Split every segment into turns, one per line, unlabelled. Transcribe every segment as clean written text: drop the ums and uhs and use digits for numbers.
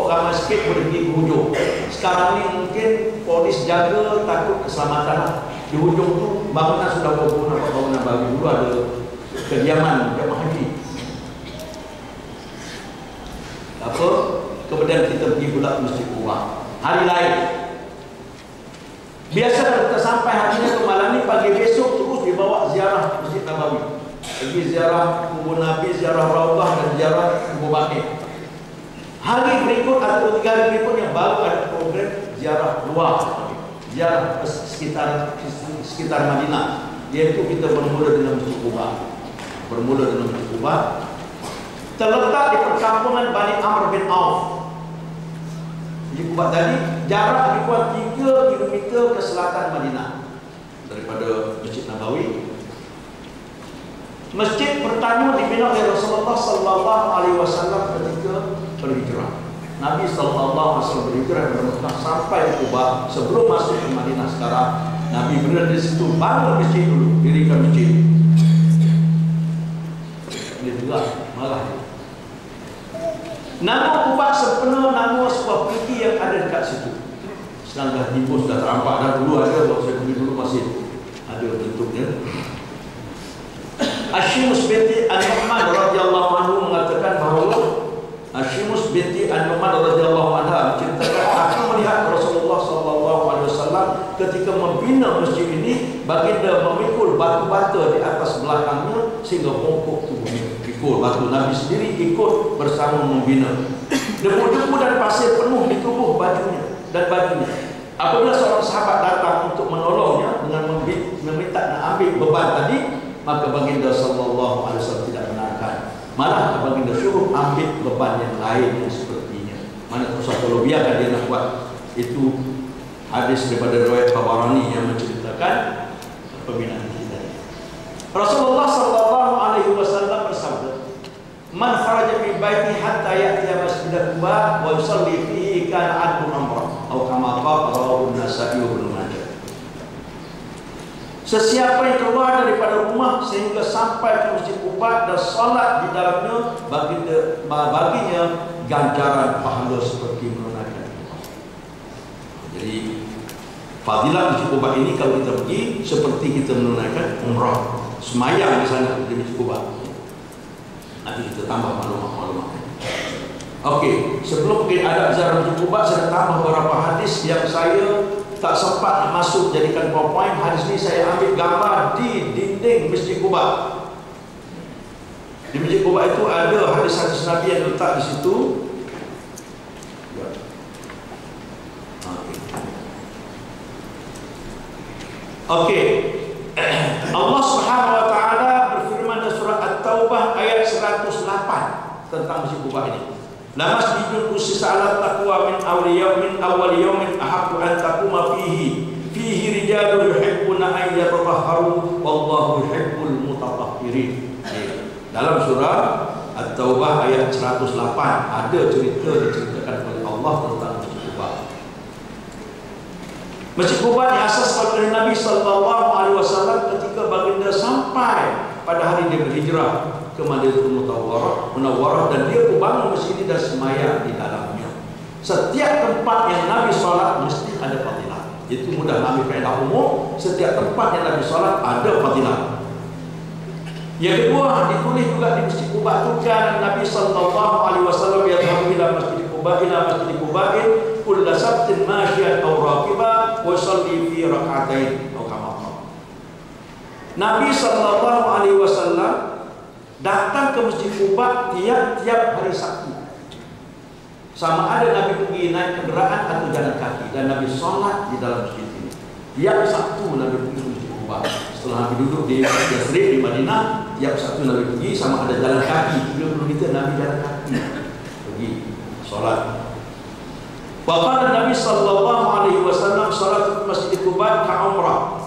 ramai sikit boleh pergi ke hujung. Sekarang ni mungkin polis jaga takut keselamatan. Di hujung tu bangunan sudah bangunan baru. Dulu ada kediaman jemaah haji. Apa? Kemudian kita pergi pula ke Masjid Quba. Hari lain. Biasa kita sampai harinya ke malam ni, pagi besok terus dibawa ziarah Masjid Nabawi. Pergi ziarah kubur Nabi, ziarah Raudhah dan ziarah kubur Baqi'. Hari berikut atau 3 hari berikutnya baru ada program ziarah luar, ziarah sekitar Madinah, iaitu kita bermula dengan Masjid Quba. Terletak di perkampungan Bani Amr bin Auf. Masjid Quba tadi jarak lebih kurang 3 km ke selatan Madinah daripada Masjid Nabawi. Masjid pertama dibina oleh Rasulullah sallallahu alaihi wasallam ketika berhijrah. Nabi sallallahu alaihi wasallam berhijrah dari Mekah sampai ke Quba. Sebelum masuk ke Madinah sekarang, Nabi berada di situ, bangun masjid dulu, dirikan masjid. Ini juga malah. Nama Quba sepenuh nama sebuah perigi yang ada dekat situ. Selangkah timur sudah terampak dah, dulu ada, waktu saya pergi dulu masih ada bentuknya. Ashimus binti An-Nu'man radhiyallahu anhu mengatakan bahawa Ashimus binti An-Nu'man radhiyallahu anha menceritakan, aku melihat Rasulullah sallallahu alaihi wasallam ketika membina masjid ini, baginda memikul batu bata di atas belakangnya sehingga bongkok tubuhnya. Pikul batu, Nabi sendiri ikut bersama membina. Debu-debu dan pasir penuh di tubuh bajunya. Apabila seorang sahabat datang untuk menolongnya dengan meminta nak ambil beban tadi, maka baginda sallallahu alaihi wasallam tidak benarkan. Malah baginda suruh ambil beban yang lain yang sepertinya. Mana kalau biarkan dia nak buat. Itu hadis daripada riwayat Tabarani yang menceritakan pembinaan kita. Rasulullah sallallahu alaihi wasallam bersabda, "Man kharaja min baiti hatta ya'tiya Masjid Quba wa yusalli fihi kana 'adlu amrah." Atau kama qala rawahu An-Nasa'i wa Ibnu Majah. Sesiapa yang keluar daripada rumah sehingga sampai ke Masjid Quba dan salat di dalamnya, baginya ganjaran pahala seperti menunaikan. Jadi fadilah Masjid Quba ini kalau kita pergi seperti kita menunaikan umrah, semayang di sana di Masjid Quba. Nanti kita tambah maklumat. Okey, sebelum pergi ada ziarah Masjid Quba, saya tambah beberapa hadis yang saya tak sempat nak masuk jadikan PowerPoint. Hadis ni saya ambil gambar di dinding Masjid Quba. Di Masjid Quba itu ada hadis-hadis Nabi yang letak di situ. Okey. Allah Subhanahu wa taala berfirman dalam surah At-Taubah ayat 108 tentang Masjid Quba ini. La masjidun ussisa 'ala taqwa min awwal yawmin ahaqqu an taquma fihi rijalun yuhibbuna an yatatahharu wallahu yuhibbul mutatahhirin. Dalam surah At-Taubah ayat 108 ada cerita diceritakan oleh Allah tentang Masjid Quba. Masjid Quba diasaskan oleh Nabi sallallahu alaihi wasallam ketika baginda sampai pada hari dia berhijrah ke Madinatul Munawwarah, dan dia bangun masjid ini dan sembahyang di dalamnya. Setiap tempat yang Nabi solat mesti ada fadilah. Itu mudah Nabi faedah umum, setiap tempat yang Nabi solat ada fadilah. Yang kedua, ditulis juga di Masjid Quba itu kan Nabi sallallahu alaihi wasallam yadhhabu ila Masjid Quba kulla sabtin masyian aw raqiba wa yusalli fi rak'atain atau kama qala. Nabi sallallahu alaihi wasallam datang ke Masjid Quba tiap-tiap hari Sabtu. Sama ada Nabi pergi naik kenderaan atau jalan kaki, dan Nabi sholat di dalam masjid ini. Tiap Sabtu Nabi pergi ke Masjid Quba. Setelah Nabi duduk di Yathrib di Madinah, tiap Sabtu Nabi pergi, sama ada jalan kaki. 30 meter Nabi jalan kaki pergi sholat. Waqala Nabi sallallahu alaihi wasallam salat Masjid Quba ka'umrah.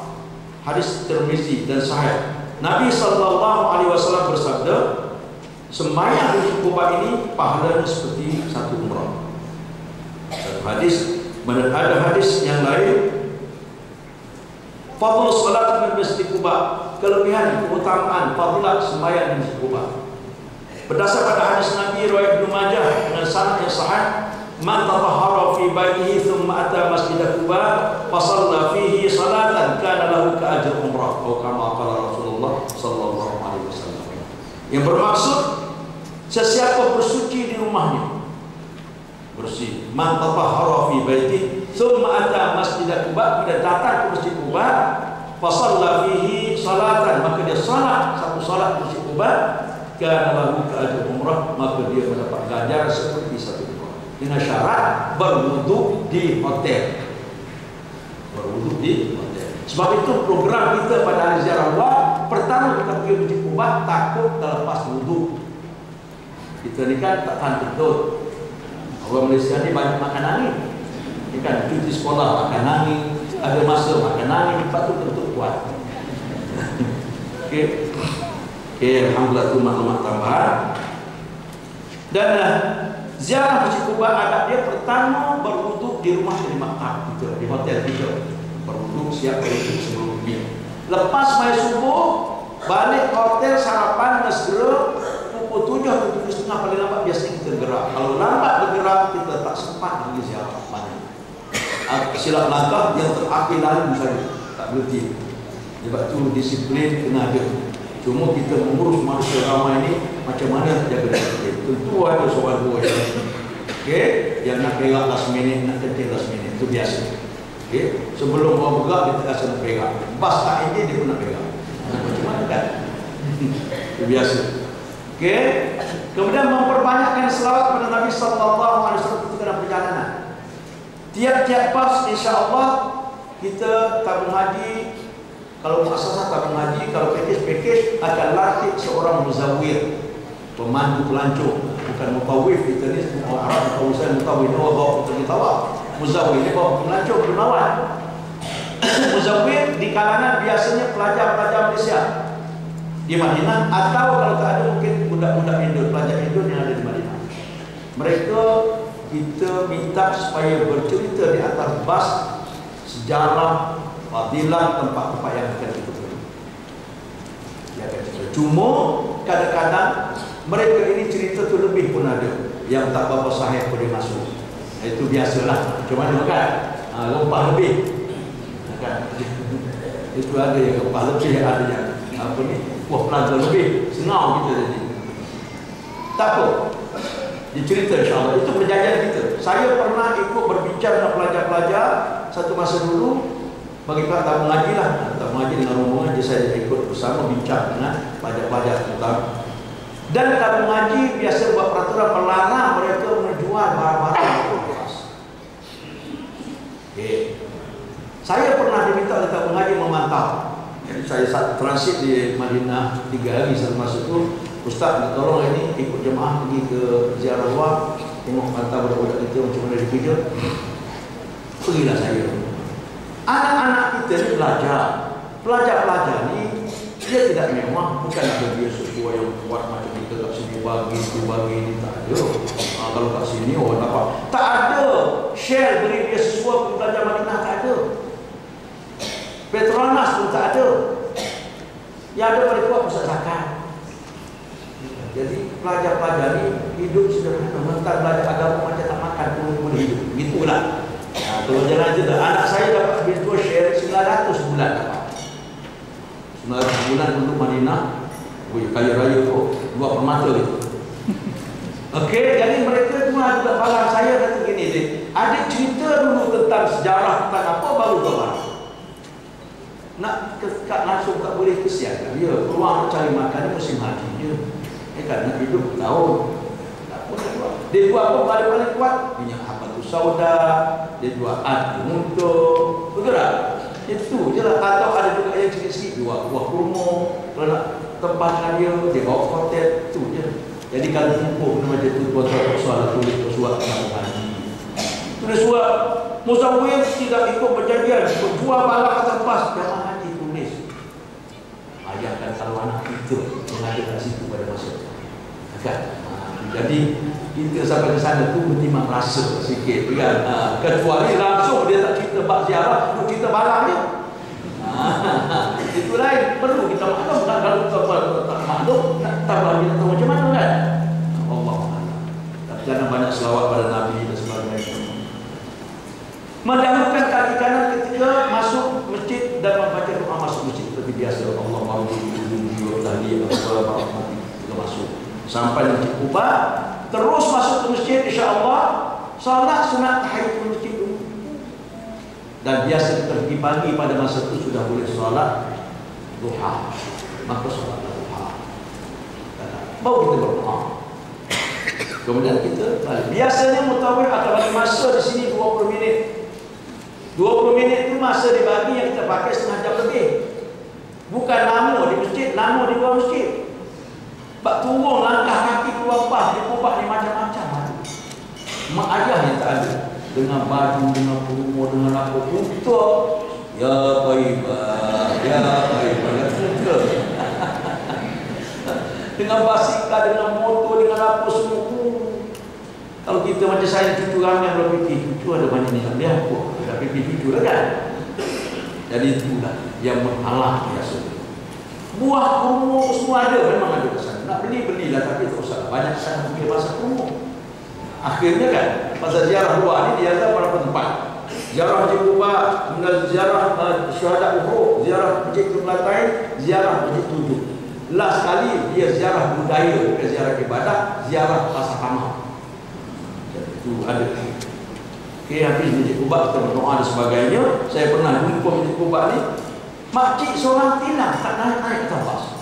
Hadis Tirmizi dan sahih. Nabi sallallahu alaihi wasallam bersabda, sembahyang di Masjid Quba ini pahalanya seperti satu umrah. Satu hadis, ada hadis yang lain, fadl salat di Masjid Quba, kelebihan, keutamaan, fadilah sembahyang di Masjid Quba. Berdasar pada hadis Nabi riwayat Ibnu Majah dengan sanad yang sahih, man tatahhara fi baitihi thumma ata masjid Quba fa shalla fihi salatan kana lahu ka ajri umrah atau kama qala Rasulullah sallallahu alaihi wasallam. Yang bermaksud sesiapa bersuci di rumahnya, bersih, man tatahhara fi baitihi thumma ata masjid Quba, kemudian datang ke masjid Quba fa shalla fihi salatan, maka dia salat satu salat di masjid Quba, kana lahu ka ajri umrah, maka dia mendapat ganjaran seperti satu umrah. Dengan syarat berwudu di hotel. Berwudu di hotel. Sebab itu program kita pada hari ziarah awal, pertama kita pergi masjid Quba, takut terlepas wudu. Kita ni kan tak tahan betul. Orang Malaysia ni banyak makan angin. Ini kan cuti sekolah makan angin, ada masa makan angin, lepas tu tentu kuat. Okey. Alhamdulillah tu maklumat tambahan. Dan ziarah Masjid Quba adab dia pertama berwuduk di rumah di maktab kita, di hotel kita. Berwuduk siap berwuduk sebelum pergi. Lepas mai subuh balik hotel sarapan segera pukul 7 atau 7:30 paling lambat biasanya kita gerak. Kalau lambat bergerak kita tak sempat pergi ziarah banyak. Silap langkah yang terakhir lalu saja, tak berhenti. Sebab tu disiplin kena ada. Cuma kita mengurus manusia ramai ni macam mana jaga disiplin. Tentu ada soal dua yang okey, yang nak pegang last minute, nak kencing last minute, itu biasa. Okey, sebelum orang bergerak dia tak rasa nak pegang. Bas tak ini dia pun nak pegang. Macam mana kan? Itu biasa. Okey. Kemudian memperbanyakkan selawat kepada Nabi sallallahu alaihi wasallam ketika dalam perjalanan. Tiap-tiap pas insya-Allah kita tabung haji. Kalau muassasah tabung haji, kalau package akan latih seorang muzawir, pemandu pelancong, bukan mutawif. Kita ni orang Arab kalau saya mutawif itu bawa pergi tawaf. Muzawir ni bawa pelancong berlawan. Muzawir di kalangan biasanya pelajar-pelajar Malaysia di Madinah, atau kalau tak ada mungkin budak-budak Indo, pelajar Indo yang ada di Madinah. Mereka kita minta supaya bercerita di atas bas sejarah, fadilah tempat-tempat yang akan kita pergi. Cuma kadang-kadang mereka ini cerita tu lebih pun ada yang tak berapa sahih pun dia masuk. Itu biasalah. Macam mana kan? Lempah lebih. Kan? Itu ada yang lempah lebih, ada yang apa ni? Wah, pelajar lebih. Sengau kita jadi. Tak apa. Dia cerita insya-Allah. Itu perjanjian kita. Saya pernah ikut berbincang dengan pelajar-pelajar satu masa dulu. Bagi Pak tabung haji lah, tabung haji dengan rombongan je saya ikut bersama bincang dengan pelajar-pelajar tentang. Dan tabung haji biasa buat peraturan melarang mereka menjual barang-barang yang keras. Okay. Saya pernah diminta oleh tabung haji memantau. Jadi saya transit di Madinah 3 hari satu masa itu. Ustaz, tolong ini ikut jemaah pergi ke ziarah luar, tengok pantau budak-budak kita macam mana dia kerja. Pergilah saya. Anak-anak kita ni belajar. Pelajar-pelajar ni dia tidak mewah, bukan ada dia sesuai yang kuat macam kita kat sini bagi, tu bagi, ni tak ada. Kalau kat sini orang dapat. Tak ada share beri dia sesuai pelajar Madinah, tak ada. Petronas pun tak ada. Yang ada pada kuat pusat zakat. Jadi pelajar-pelajar ni hidup sederhana, mentang belajar agama macam tak makan pun hidup. Gitulah. Kalau jalan je dah. Anak saya dapat virtual share 900 bulan dapat. 900 bulan untuk Madinah. Wih, kaya raya tu. Dua permata gitu. Okey, jadi mereka semua juga barang saya kata gini dia. Ada cerita dulu tentang sejarah tentang apa baru kawan. Nak kat langsung tak boleh kesian. Dia keluar cari makan musim haji dia. Kan nak hidup tahun. Dia jual apa paling kuat? Minyak habatus sauda, dia jual untuk, betul tak? Itu je lah. Atau ada juga yang sikit-sikit jual buah kurma. Kalau nak tempatkan dia bawa hotel, itu je. Jadi kalau kumpul macam tu, buat-buat soal tulis surat tabung haji. Tulis surat, muzawir tidak ikut perjanjian, berjual barang atas pas, jamaah haji tulis. Ayahkan kalau anak kita mengajar kat situ pada masa itu. Kan? Jadi kita sampai ke sana tu memang rasa sikit kan. Kecuali langsung dia tak cerita bab ziarah, dia cerita barang dia. Itu lain, perlu kita maklum kan, kalau kita tak maklum nak tambah kita tahu macam mana kan. Allah. Tapi jangan banyak selawat pada Nabi dan sebagainya. Mendahulukan kaki kanan ketika masuk masjid dan membaca doa masuk masjid seperti biasa. Allah maghfir tadi kita masuk sampai masjid Quba, terus masuk ke masjid insya-Allah salat sunat tahiyatul masjid dulu. Dan biasa pergi pagi pada masa itu sudah boleh salat duha. Maka salat duha. Baru kita berdoa. Kemudian kita balik. Biasanya mutawif akan bagi masa di sini 20 minit. 20 minit itu masa dibagi yang kita pakai setengah jam lebih. Bukan lama di masjid, lama di luar masjid. Bak turun langkah kaki keluar pas, dia ubah ni macam-macam. Mak ayah yang tak ada. Dengan baju, dengan rumah, dengan apa untuk ya baiklah, ya baiklah, untuk dengan basikal, dengan motor, dengan apa semua. Kalau kita macam saya cucu ramai belum fikir, cucu ada banyak ni dia apa? Tapi cucu lah kan. Jadi itulah yang menghalang biasa. Buah kurma semua ada, memang ada kesan. Nak belilah tapi tak usah banyak sangat fikir pasal kurma. Akhirnya kan pasal ziarah dua ni dia ada beberapa tempat. Ziarah Masjid Quba, kemudian ziarah Syuhada Uhud, ziarah Masjid Qiblatain, ziarah Masjid Tujuh. Last kali dia ziarah budaya, bukan ziarah ibadah, ziarah pasar tamah. Itu ada. Okey, habis Masjid Quba kita berdoa dan sebagainya. Saya pernah jumpa Masjid Quba ni, makcik seorang tilang tak naik ke atas.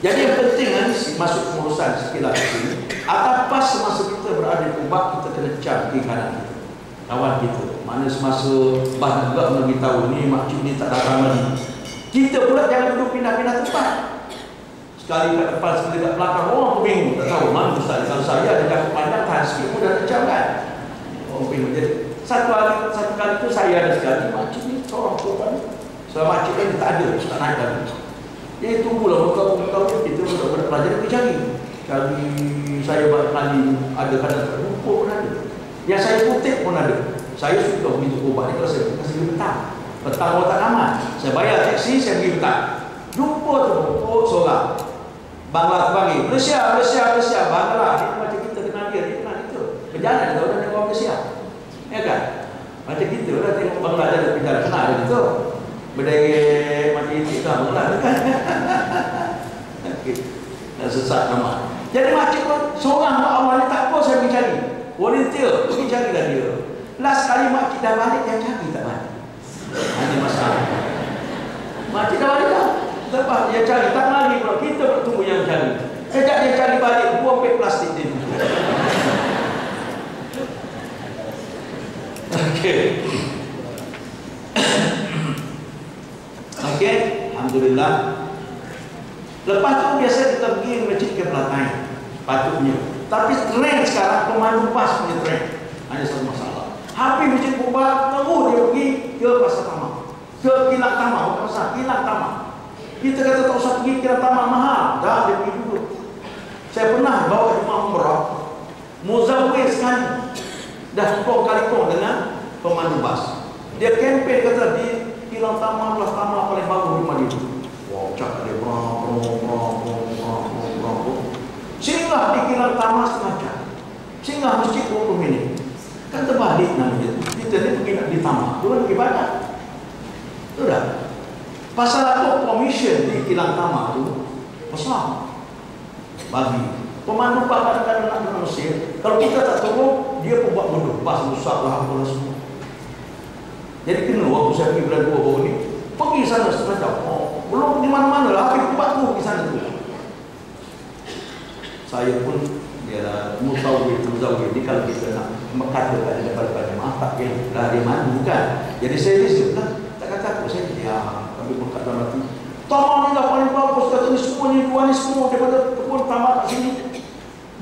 Jadi yang penting ni masuk pengurusan sekilas ini. Atas pas semasa kita berada di Quba, kita kena cam kiri kanan kita, kawan kita. Mana semasa bah juga bagi tahu ni makcik ni tak datang lagi. Kita pula jangan duduk pindah-pindah tempat. Sekali kat depan, sekali kat belakang, orang pun bingung, tak tahu mana ustaz. Kalau saya ada jangka panjang, tahan sikit pun dah cam kan. Orang bingung. Jadi satu kali tu saya ada sekali makcik ni seorang perempuan. Sebab makcik ni tak ada, tak naik lagi. Dia tunggulah bertahun-tahun kita budak-budak pelajar pergi cari saya buat kali ada kadang rupa pun ada. Yang saya kutip pun ada. Saya suka pergi Quba ni kalau saya pergi petang. Petang orang tak ramai. Saya bayar teksi, saya pergi petang. Jumpa tu seorang Bangla tu panggil Malaysia. Bangla dia macam kita kenal dia kenal kita. Berjalan dia tahu dia orang Malaysia. Ya kan? Macam kita lah tengok Bangla dia berjalan kenal dia gitu. Berdaya mati kita Bangla kan. Okey. Dan sesak nama. Jadi makcik pun seorang awal ni tak apa saya pergi cari. Volunteer pergi carilah dia. Last kali makcik dah balik yang cari tak balik. Hanya masalah. Makcik dah balik tak? Lepas dia cari tak lari pula. Kita bertunggu yang cari. Sejak dia cari balik, buang pek plastik dia. Okey. Okey, alhamdulillah. Lepas tu biasa kita pergi ke Masjid Qiblatain. Patutnya. Tapi trend sekarang pemandu bas punya trend. Hanya satu masalah. Habis Masjid Quba, terus dia pergi ke Pasar Tamah. Ke Kilang Tamah, bukan pasar, Kilang Tamah. Kita kata tak usah pergi Kilang Tamah mahal. Dah dia pergi dulu. Saya pernah bawa jemaah umrah. Muzawir sekali. Dah 10 kali dengan pemandu bas. Dia kempen kata di Kilang Tamah lah tamah paling bagus di Madinah. Wow, cakap dia singgah di Kilang Tamah setengah jam. Singgah masjid 20 minit. Kan terbalik namanya. Kita ni pergi nak di Tamah. Dulu pergi badan. Sudah. Pasal apa komisen di Kilang Tamah tu besar. Bagi pemandu bas kadang-kadang nak ke Mesir. Kalau kita tak turun, dia pun buat bodoh. Bas rusak lah apalah semua. Jadi kena waktu saya pergi bulan 2 baru ni, pergi sana setengah jam. Oh, belum di mana-mana lah. Habis tempat tu pergi sana tu. Saya pun dia muzawir ni kalau kita nak kata pada depan jemaah tak lah dia malu kan. Jadi saya risau lah. Tak kata aku saya dia ambil berkat dalam hati. Tamah ni lah paling bagus kata ni semua ni dua ni semua daripada kebun tamah kat sini.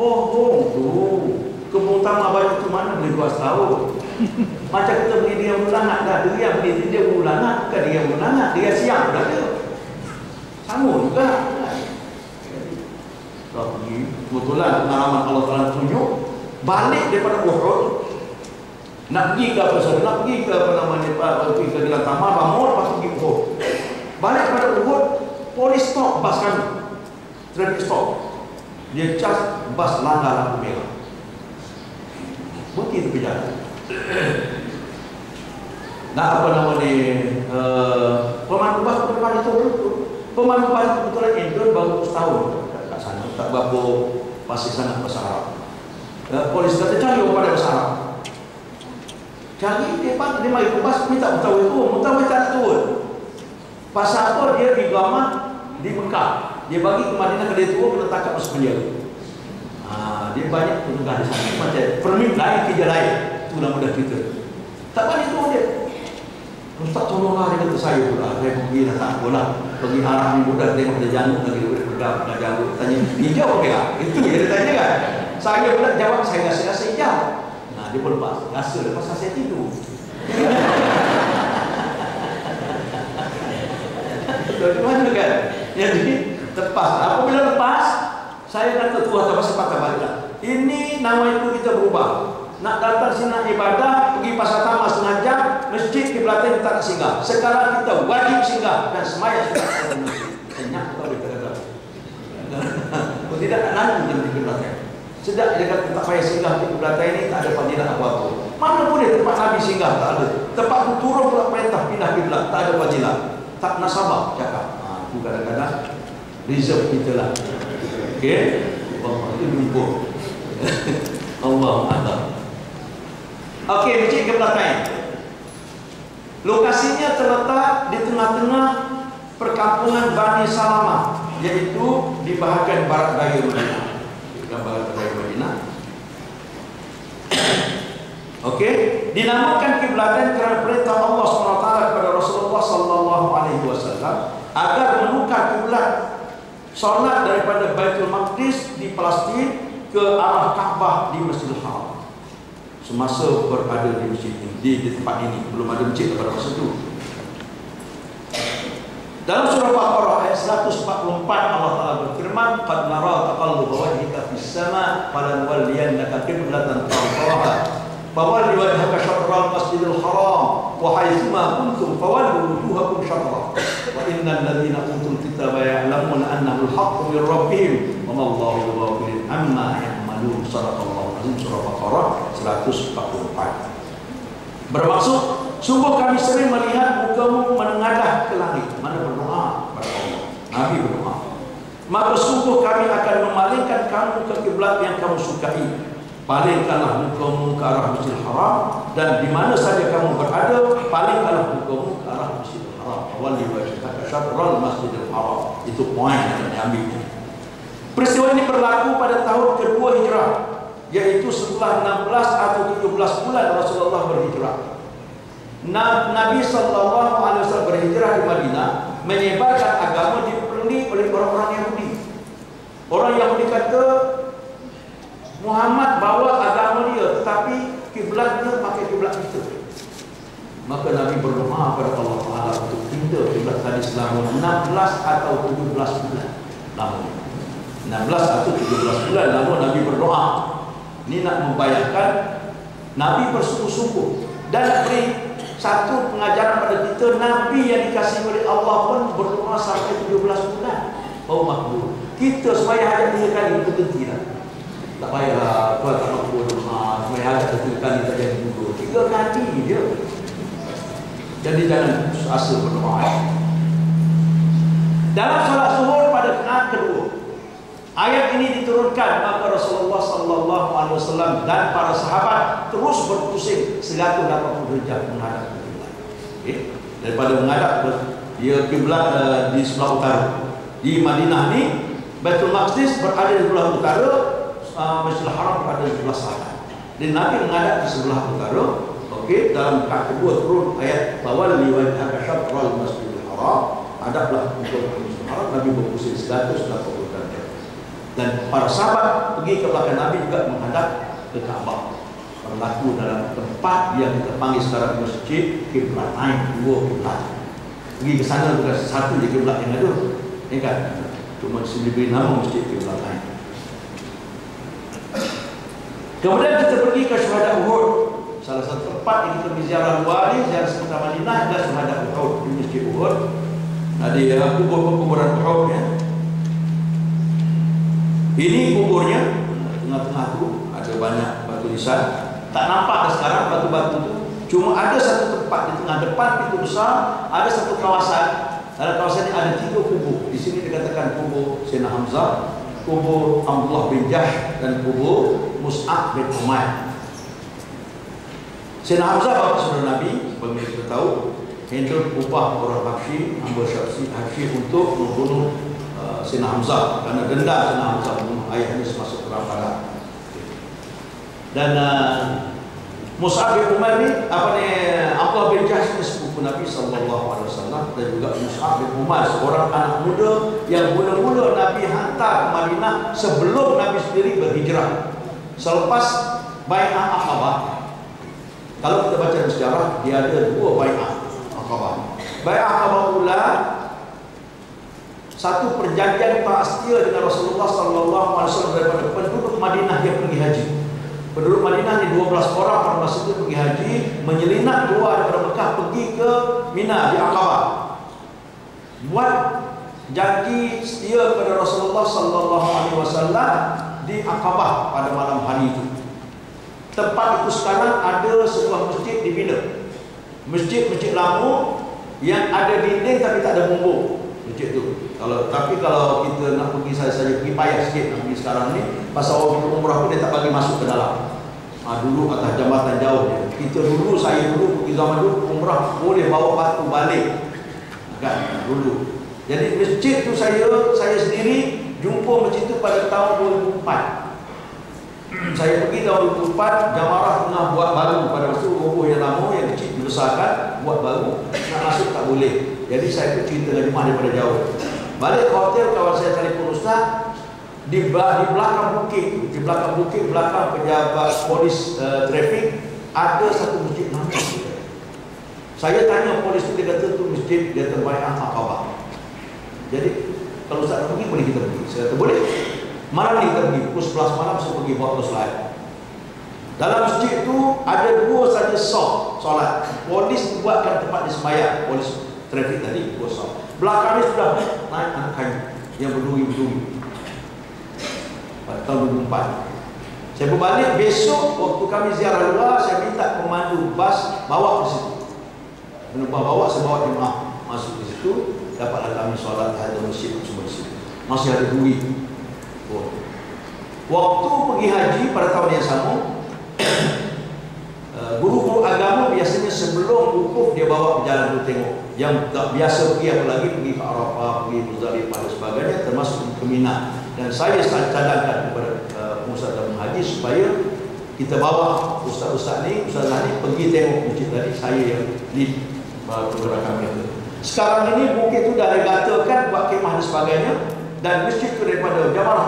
Bohong tu. Kebun tamah baju tu mana boleh 2 tahun. Macam kita beli dia ulangat dah. Dia beli dia ulangat. Bukan dia ulangat. Dia siap dah dia. Sama juga. Kalau pergi, kebetulan pengalaman Allah Ta'ala tunjuk balik daripada Uhud nak pergi ke apa sahaja, nak pergi ke apa namanya, pergi ke Kilang Tamah, bangun, lepas pergi Uhud. Balik pada Uhud, polis stop bas kami, traffic stop. Dia cas bas langgar lampu merah, berhenti tepi jalan. Nah, apa nama ni, pemandu bas ke depan itu. Pemandu bas kebetulan Indon baru setahun kat sana, tak berapa pasti sangat bahasa Arab. Polis kata cari orang pada bahasa Arab. Cari dia mari ke bas minta mutawif tu, mutawif tak nak turun. Pasal apa dia di Gama di Mekah. Dia bagi ke Madinah ke dia turun kena tangkap masuk penjara. Dia banyak penegah di sana macam permit lain kerja lain. Itu nama mudah kita. Tak banyak turun dia. Ustaz tolonglah, dia kata saya pula. Saya pergi dah tak apalah. Pergi Arab ni budak tengok dia janggut lagi dia pegang janggut tanya hijau ke tak? Itu yang dia tanya kan. Saya pula jawab saya rasa hijau. Nah, dia pun lepas. Rasa lepas saya tidur. Bagaimana kan? Jadi lepas. Apabila lepas, saya kata tuan apa sepatah baliklah. Ini nama itu kita berubah. Nak datang sini nak ibadah, pergi pasar tamas setengah jam, masjid kiblatnya kita tak singgah. Sekarang kita wajib singgah dan semaya sudah ada masjid. Senyak atau dikatakan. Kalau tidak nanggung di kiblatnya. Sedap dia kata tak payah singgah di kiblatnya ini, tak ada fadilah apa-apa. Mana boleh tempat Nabi singgah, tak ada. Tempat turun pula perintah pindah kiblat, tak ada fadilah. Tak nasabah cakap. Itu kadang-kadang reserve kita lah. Okey, itu lumpur. Allah Allah. Okey, masjid kiblatain. Lokasinya terletak di tengah-tengah perkampungan Bani Salamah, iaitu di bahagian barat daya Madinah. Di barat daya Madinah. Okey, dinamakan kiblatain kerana perintah Allah SWT kepada Rasulullah sallallahu alaihi wasallam agar menukar kiblat solat daripada Baitul Maqdis di Palestin ke arah Kaabah di Masjidil Haram. Semasa berada di masjid ini, di tempat ini, belum ada masjid pada masa itu. Dalam surah Baqarah ayat 144 Allah Taala berfirman, "Qad nara taqalluba wajhika fis sama' falanwalliyannaka qiblatan tardhaha fawalli wajhaka syatral masjidil haram wa haitsuma kuntum fawallu wujuhakum syatrah wa innal ladzina utul kitaba ya'lamuna annahu al-haqqu min rabbihim wa ma Allahu bighafilin amma ya'malun." Sadaqallahu azim. Surah Baqarah 144. Bermaksud, sungguh kami sering melihat mukamu menengadah ke langit. Mana berdoa kepada Allah. Nabi berdoa. Maka sungguh kami akan memalingkan kamu ke kiblat yang kamu sukai. Palingkanlah mukamu ke arah Masjidil Haram, dan di mana saja kamu berada, palingkanlah mukamu ke arah Masjidil Haram. Walli wajhaka syatral Masjidil Haram. Itu poin yang diambil. Peristiwa ini berlaku pada tahun kedua Hijrah, yaitu setelah 16 atau 17 bulan Rasulullah berhijrah. Nabi SAW berhijrah di Madinah, menyebarkan agama dipenuhi oleh orang-orang Yahudi. Orang Yahudi kata Muhammad bawa agama dia, tetapi kiblatnya pakai kiblat itu. Maka Nabi berdoa kepada Allah Taala untuk pindah kiblat tadi selama 16 atau 17 bulan. Lama 16 atau 17 bulan lama Nabi berdoa. Ini nak membayangkan Nabi bersungguh-sungguh dan beri satu pengajaran pada kita. Nabi yang dikasihi oleh Allah pun berdoa sampai 17 bulan. Oh makbul. Kita supaya hajat 3 kali itu berhenti lah. Tak payah Tuhan tak mampu doa supaya hajat 3 kali tak jadi dulu. 3 kali je. Jadi jangan putus asa berdoa. Dalam solat zuhur pada rakaat kedua, ayat ini diturunkan, maka Rasulullah sallallahu alaihi wasallam dan para sahabat terus berpusing 180 derajat menghadap kiblat. Okay? Daripada menghadap dia kiblat di sebelah utara. Di Madinah ni Baitul Maqdis berada di sebelah utara, Masjidil Haram berada di sebelah selatan. Dan Nabi menghadap di sebelah utara. Okey, dalam rakaat kedua turun ayat fawalli wajhaka syatral Masjidil Haram. Hadaplah untuk Masjidil Haram. Nabi berpusing 180 derajat. Dan para sahabat pergi ke belakang Nabi juga menghadap ke Kaabah. Berlaku dalam tempat yang kita panggil sekarang masjid kiblatain, 2 kiblat. Pergi ke sana bukan satu je kiblat yang ada. Ya kan? Cuma diberi nama masjid kiblatain. Kemudian kita pergi ke Syuhada Uhud. Salah satu tempat yang kita berziarah luar ni, ziarah sekitar Madinah adalah Syuhada Uhud di Masjid Uhud. Ada kuburan Uhud ya. Ini kuburnya, tengah-tengah tu ada banyak batu nisan. Tak nampak dah sekarang batu-batu tu Cuma ada satu tempat di tengah depan pintu besar, ada satu kawasan. Dalam kawasan ini ada 3 kubur. Di sini dikatakan kubur Sayyidina Hamzah, kubur Abdullah bin Jahsh, dan kubur Mus'ab bin Umair. Sayyidina Hamzah bapa saudara Nabi, sebagai kita tahu, handle upah orang Habsyi, hamba Habsyi untuk membunuh Sayyidina Hamzah karena dendam Sayyidina Hamzah membunuh ayahnya semasa perang Badar. Dan Mus'ab bin Umair ni Abdullah bin Jahsh ni sepupu Nabi SAW, dan juga Mus'ab bin Umair, seorang anak muda yang mula-mula Nabi hantar ke Madinah sebelum Nabi sendiri berhijrah. Selepas Bai'ah Aqabah, kalau kita baca sejarah, dia ada 2 Bai'ah Aqabah. Bai'ah Aqabah ula satu perjanjian tak setia dengan Rasulullah SAW daripada penduduk Madinah yang pergi haji. Penduduk Madinah ni 12 orang pada masa itu pergi haji, menyelinap keluar daripada Mekah pergi ke Mina di Aqabah. Buat janji setia kepada Rasulullah SAW di Aqabah pada malam hari itu. Tempat itu sekarang ada sebuah masjid dibina. Masjid lama yang ada dinding tapi tak ada bumbung. Masjid tu. Tapi kalau kita nak pergi saja pergi payah sikit nak pergi sekarang ni, pasal orang pergi umrah pun dia tak bagi masuk ke dalam. Dulu atas jambatan jauh dia. Saya dulu pergi zaman dulu umrah boleh bawa batu balik. Kan dulu. Jadi masjid tu saya sendiri jumpa masjid tu pada tahun 2004. Saya pergi tahun 2004, Jamarah tengah buat baru pada masa itu, roboh yang lama yang kecil dibesarkan, buat baru, nak masuk tak boleh. Jadi saya pun cerita dengan jemaah daripada jauh. Balik ke hotel, kawan saya telefon ustaz, di belakang bukit, belakang pejabat polis trafik, ada satu masjid mana. Saya tanya polis itu, dia kata tu masjid dia terbaik Aqabah. Jadi kalau ustaz nak pergi, boleh kita pergi. Saya kata boleh. Malam ni kita pergi, pukul 11 malam saya pergi buat solat. Dalam masjid tu ada 2 saja solat. Polis buatkan tempat disembahyang, polis trafik tadi buat solat. Belakang ni sudah naik anak kayu yang berduri-berduri. Pada tahun 2004. Saya berbalik besok waktu kami ziarah luar, saya minta pemandu bas bawa ke situ. Bawa saya bawa jemaah masuk ke situ, dapatlah kami solat ada masjid semua di situ. Masih ada duit. Waktu pergi haji pada tahun yang sama, guru-guru agama biasanya sebelum wukuf dia bawa berjalan dulu tengok. Yang tak biasa pergi apalagi pergi ke Arafah, pergi Muzdalifah dan sebagainya, termasuk ke Mina. Dan saya cadangkan kepada pengusaha dan haji supaya kita bawa ustaz-ustaz ni pergi tengok masjid tadi. Saya yang lead pergerakan mereka. Sekarang ini bukit itu dah digatakan buat kemah dan sebagainya. Dan masjid itu daripada Jamarah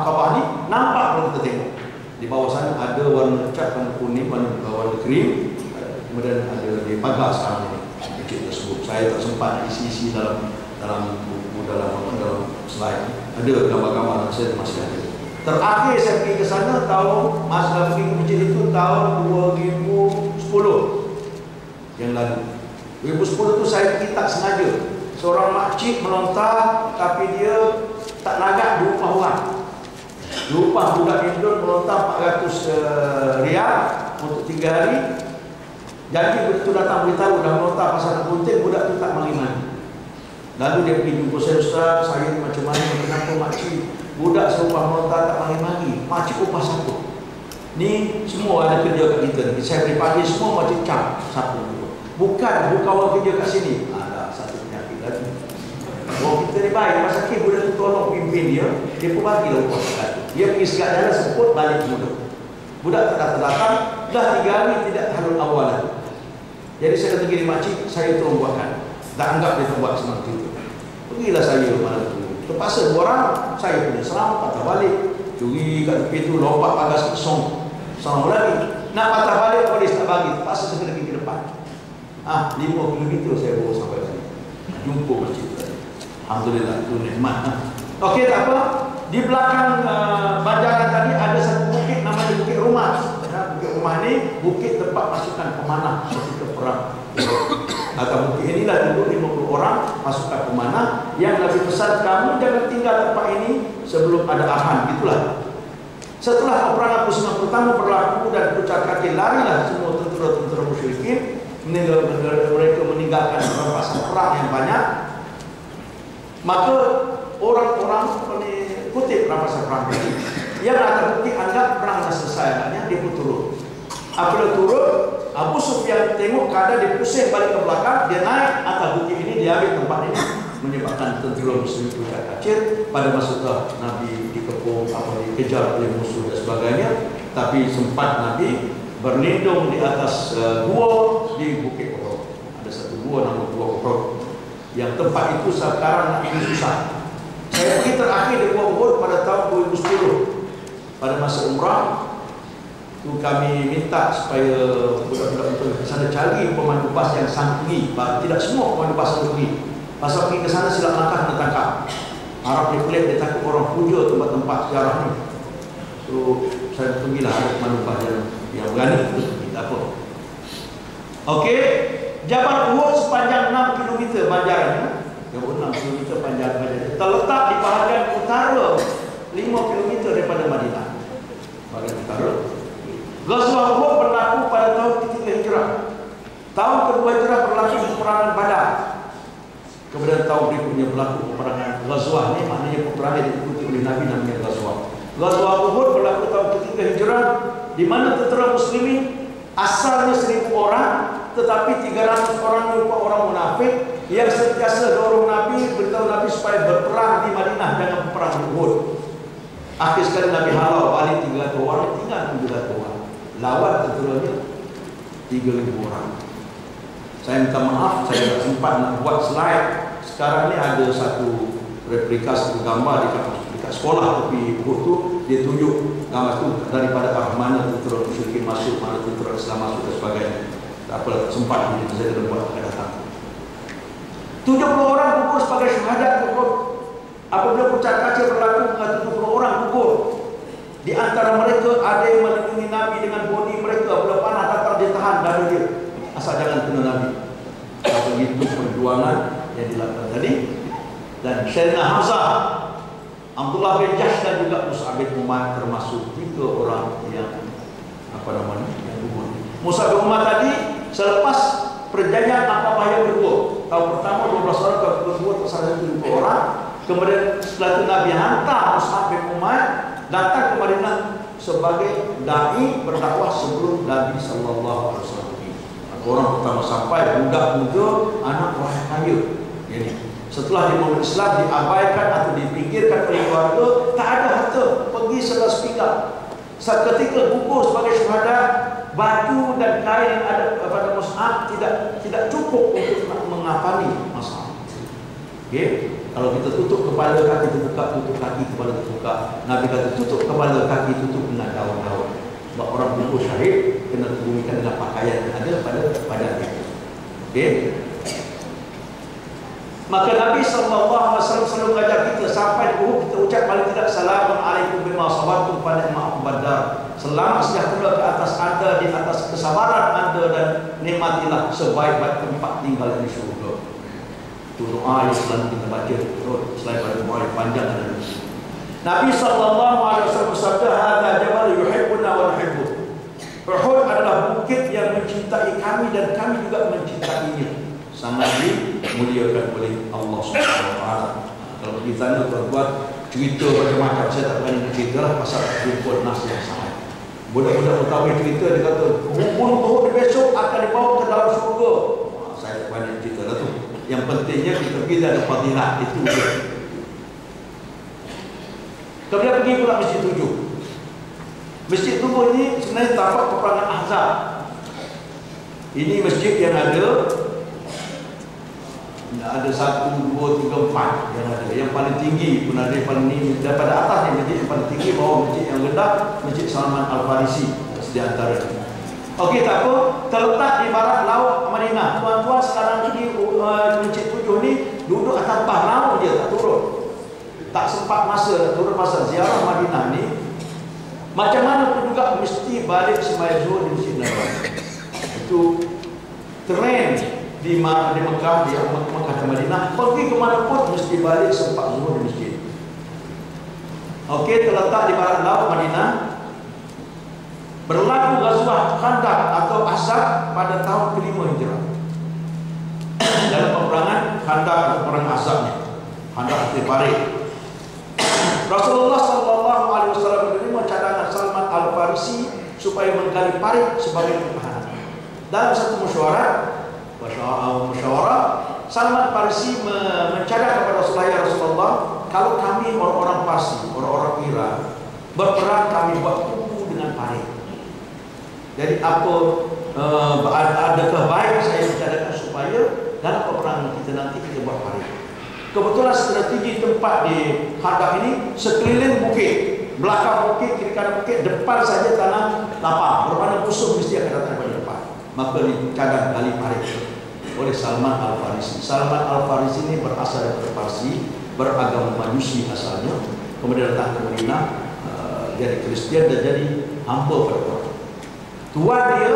Aqabah ni nampak kalau kita tengok. Di bawah sana ada warna cat, warna kuning, warna krim. Kemudian ada di pagar sekarang ini masjid tersebut. Saya tak sempat isi-isi dalam buku dalam slide. Ada gambar-gambar saya masih ada. Terakhir saya pergi ke sana masa pergi ke masjid itu tahun 2010 yang lalu. 2010 tu saya pergi tak sengaja. Seorang makcik melontar tapi dia tak lagak di upah orang. Di upah budak Indon melontar 400 rial untuk 3 hari. Jadi begitu datang beritahu dah melontar pasal nak bunting, budak tu tak mari-mari. Lalu dia pergi jumpa saya, ustaz, saya ni macam mana, kenapa makcik budak seupah melontar tak mari-mari? Makcik upah satu. Ni semua ada kerja kat kita. Saya beri pagi semua makcik cap satu. Bukan orang kerja kat sini. Ada satu penyakit lagi. Orang kita ni baik, pasal budak tu tolong pimpin dia pun bagilah upah satu. Dia pergi segala jalan sebut balik muda. Budak tak datang, dah 3 hari tidak halul awal lagi. Jadi saya kata gini, makcik, saya tolong buatkan. Tak anggap dia buat seperti itu. Pergilah saya malam itu. Terpaksa 2 orang, saya punya seram, patah balik. Curi kat tepi tu, lompat pagar kosong. Seram lagi. Nak patah balik, polis tak bagi. Terpaksa saya pergi ke depan. 5 km saya bawa sampai sini. Jumpa masjid tadi. Alhamdulillah, itu nikmat. Okey, tak apa. Di belakang banjaran tadi ada satu bukit namanya Bukit Rumah. Bukit Rumah ni bukit tempat pasukan pemanah ketika perang. Atau bukit inilah dulu 50 orang pasukan pemanah yang Nabi pesan, kamu jangan tinggal tempat ini sebelum ada arahan. Itulah. Setelah peperangan Pusnah pertama berlaku dan pucat kaki larilah semua tentera-tentera musyrikin. mereka meninggalkan rampasan perang yang banyak, maka orang-orang kutip rampasan perang ini yang akan bukti anggap perang dah selesai, maknanya dia pun turun. Apabila turun, Abu Sufyan tengok keadaan dia pusing balik ke belakang, dia naik atas bukit ini, dia ambil tempat ini, menyebabkan tentera muslim pucat kacir. Pada masa itu Nabi dikepung, dikejar oleh musuh dan sebagainya, tapi sempat Nabi berlindung di atas gua di Bukit Uhud. Ada satu gua nama Gua Uhud, yang tempat itu sekarang nak pergi susah. Saya pergi terakhir di Gua Uhud pada tahun 2010 pada masa umrah. Itu kami minta supaya budak-budak itu ke sana cari pemandu bas yang sanggup. Tidak semua pemandu bas sanggup pergi. Pasal pergi ke sana silap langkah kena tangkap. Harap dia pelik, dia takut orang puja tempat-tempat sejarah ni. So saya pergilah ada pemandu bas yang berani itu kita apa. Okey, Jabal Uhud sepanjang 6 km banjarannya. Yang 6 km panjang banjarannya. Terletak di bahagian utara 5 km daripada Madinah. Bahagian utara. Ghazwah Uhud berlaku pada tahun ketiga Hijrah. Tahun kedua Hijrah berlaku peperangan Badar. Kemudian tahun berikutnya berlaku peperangan Ghazwah. Ini maknanya peperangan yang diikuti oleh Nabi namanya Ghazwah. Ghazwah Uhud berlaku tahun ketiga Hijrah, di mana tentera muslimin asalnya 1000 orang, tetapi 300 orang merupakan orang munafik yang sentiasa dorong Nabi, beritahu Nabi supaya berperang di Madinah, jangan berperang di Uhud. Akhir sekali Nabi halau balik 300 orang, tinggal 700 orang. Lawan tenteranya 3,000 orang. Saya minta maaf, saya tak sempat nak buat slide. Sekarang ni ada satu replika, satu gambar dekat sekolah tepi Uhud tu, dia tunjuk gambar tu daripada mana tentera musyrikin masuk, mana tentera Islam masuk dan sebagainya. Tak apa, tak sempat, jadi saya kena buat akan datang. 70 orang gugur sebagai syahadat Uhud. Apabila pucat kaca berlaku, 70 orang gugur. Di antara mereka ada yang melindungi Nabi dengan bodi mereka. Bila panah datang, dia tahan dada dia, asal jangan kena Nabi. Begitu perjuangan yang dilakukan tadi. Dan Sayyidina Hamzah, Abdullah bin Jahsh dan juga Mus'ab bin Umair termasuk 3 orang yang yang gugur. Mus'ab bin Umair tadi selepas perjanjian Aqabah yang kedua, tahun pertama 12 orang, tahun kedua tersisa 7 orang. Kemudian setelah itu Nabi hantar Mus'ab bin Umair datang ke Madinah sebagai dai berdakwah sebelum Nabi sallallahu alaihi wasallam. Orang pertama sampai budak muda, anak orang kaya. Jadi setelah dimasuk Islam diabaikan atau dipikirkan oleh keluarga, tak ada harta, pergi selas pinggang. Seketika gugur sebagai syuhada, baju dan kain yang ada pada Mus'ab tidak cukup untuk mengapani masalah. Okey. Kalau kita tutup kepala, kaki terbuka, tutup kaki, kepala terbuka. Nabi kata tutup kepala, kaki tutup dengan daun-daun. Sebab orang gugur syahid kena dibunyikan dengan pakaian yang ada pada badannya. Okey. Maka Nabi SAW selalu mengajar kita sampai di Uhud kita ucap paling tidak Assalamualaikum bima sabartum fa ni'ma badar. Selamat sejahtera ke atas anda di atas kesabaran anda dan nikmatilah sebaik-baik tempat tinggal di syurga. Itu doa yang selalu kita baca selain pada doa yang panjang ada. Nabi SAW bersabda, "Hadza jabal yuhibbuna wa nuhibbu." Uhud adalah bukit yang mencintai kami dan kami juga mencintainya. Sangat dimuliakan oleh Allah Subhanahu wa taala. Kalau di sana tuan-tuan cerita macam-macam, saya tak berani cerita lah pasal jumpa nas yang sama. Budak-budak mengetahui cerita, dia kata bunuh Uhud besok akan dibawa ke dalam syurga. Saya tak berani cerita lah tu. Yang pentingnya kita pergi ada fadilah itu dia. Kemudian pergi pula Masjid 7. Masjid 7 ini sebenarnya tapak peperangan Ahzab. Ini masjid yang ada 1, 2, 3, 4 yang ada. Yang paling tinggi pun ada, yang paling tinggi daripada atas yang masjid yang paling tinggi, bawah masjid yang rendah, Masjid Salman Al-Farisi di antara. Okey, tak apa, terletak di barat laut Madinah. Tuan-tuan sekarang ini Masjid 7 ni duduk atas bah laut je, tak turun. Tak sempat masa nak turun masa ziarah Madinah ni. Macam mana pun juga mesti balik sembahyang zuhur di Masjid Nabawi. Itu trend di Mekah, di Mekah dan Madinah. Pergi ke mana pun mesti balik sempat zuhur di masjid. Okey, terletak di barat laut Madinah. Berlaku Ghazwah Khandaq atau Ahzab pada tahun ke-5 Hijrah. Dalam peperangan Khandaq atau perang Ahzabnya, Khandaq di Parit, Rasulullah SAW menerima cadangan Salman Al-Farisi supaya menggali Parit sebagai pertahanan. Dalam satu musyawarah, Salman Al-Farisi mencadang kepada Rasulullah, ya Rasulullah, kalau kami orang-orang Parsi, orang-orang Iran berperang, kami buat kubu dengan Parit. Jadi adakah baik saya mencadangkan supaya dalam peperangan kita nanti kita buat Parit. Kebetulan strategi tempat di Khandaq ini sekeliling bukit, belakang bukit, kiri kanan bukit, depan saja tanah lapang. Bermakna musuh mesti akan datang pada depan. Maka dicadang kali Parit oleh Salman Al-Farisi. Salman Al-Farisi ini berasal dari Parsi, beragama Majusi asalnya, kemudian datang ke Madinah, jadi Kristian dan jadi hamba pada Tuhan. Tuan dia,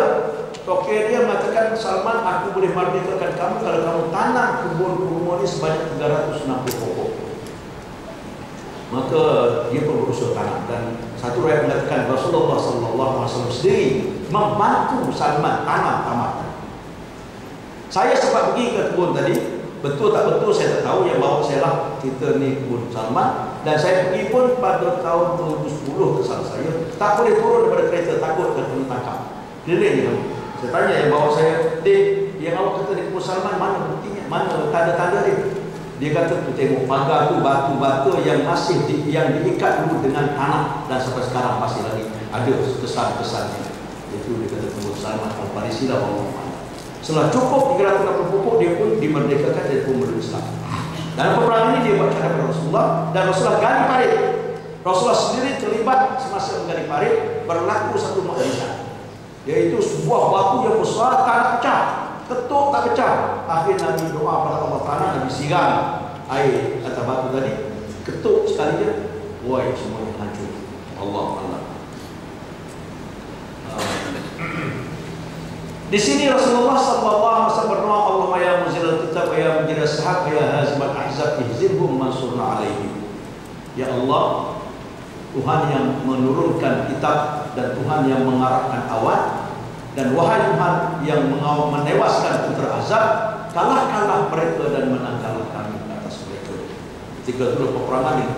tokoh dia mengatakan, Salman, aku boleh merdekakan kamu kalau kamu tanam kebun-kebun ini sebanyak 360 pokok. Maka dia pun berusaha tanam, dan satu riwayat mengatakan Rasulullah SAW sendiri membantu Salman tanam tamat. Saya sempat pergi ke kebun tadi, betul tak betul saya tak tahu, yang bawa saya lah kita ni kebun Salman. Dan saya pergi pun pada tahun 2010 kesal saya, tak boleh turun daripada kereta, takut kena tangkap. Dia ni saya tanya yang bawa saya, Dek, yang awak kata di kebun Salman, mana buktinya, mana tanda-tanda dia? Dia kata tu tengok pagar tu, batu-batu yang masih yang diikat dulu dengan tanah dan sampai sekarang masih lagi ada kesan-kesannya. Itu dia kata kebun Salman Al-Farisi lah bawa. Setelah cukup 360 pokok, dia pun dimerdekakan dari pemeluk Islam. Dalam peperangan ini dia buat cadang kepada Rasulullah, dan Rasulullah gali Parit. Rasulullah sendiri terlibat semasa menggali Parit. Berlaku satu mukjizat, yaitu sebuah batu yang besar tak pecah, ketuk tak pecah. Akhirnya Nabi doa pada Allah Ta'ala, Nabi siram air atas batu tadi, ketuk sekali je, woi semuanya hancur. Allah Allah. Di sini Rasulullah SAW berdoa, Allahumma ya munzilal kitab wa ya munzilal sahab wa ya hazimal ahzab ihzibhum mansurna alaihim. Ya Allah, Tuhan yang menurunkan kitab dan Tuhan yang mengarahkan awan, dan wahai Tuhan yang menewaskan tentera azab, kalahkanlah mereka dan menangkanlah kami atas mereka. Ketika dulu peperangan di